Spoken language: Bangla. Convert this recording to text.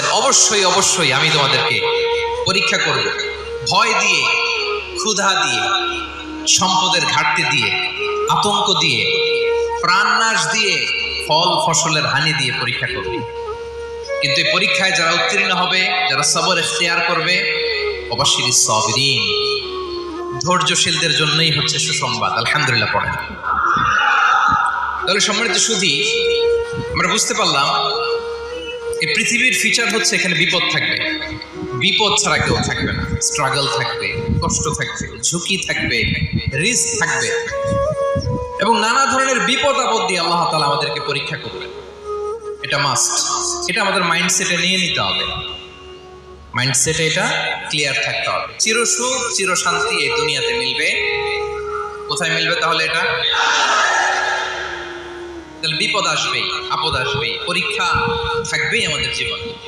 অবশ্যই অবশ্যই আমি তোমাদেরকে পরীক্ষা করব, ভয় দিয়ে, ক্ষুধা দিয়ে, সম্পদের ঘাটতি দিয়ে, আতঙ্ক দিয়ে, প্রাণনাশ দিয়ে, ফল ফসলের হানি দিয়ে পরীক্ষা করব। কিন্তু এই পরীক্ষায় যারা উত্তীর্ণ হবে, যারা সবর ইখতিয়ার করবে, অবশ্যই সাবিরিন, ধৈর্যশীলদের জন্যই হচ্ছে সুসংবাদ। আলহামদুলিল্লাহ পড়েন। তাহলে সম্মানিত সুধী, আমরা বুঝতে পারলাম এই পৃথিবীর ফিচার হচ্ছে এখানে বিপদ থাকবে, বিপদ ছাড়া কেউ থাকবে না। স্ট্রাগল থাকবে, কষ্ট থাকবে, ঝুঁকি থাকবে, রিস্ক থাকবে, এবং নানা ধরনের বিপদ আপদ দিয়ে আল্লাহ তাআলা আমাদেরকে পরীক্ষা করবেন। এটা মাস্ট, এটা আমাদের মাইন্ডসেটে নিয়ে নিতে হবে। মাইন্ডসেটে এটা ক্লিয়ার থাকতে হবে। চিরসুখ চিরশান্তি এই দুনিয়াতে মিলবে, কোথায় মিলবে তাহলে? এটা তাহলে বিপদ আসবেই, আপদ আসবেই, পরীক্ষা থাকবেই আমাদের জীবনে।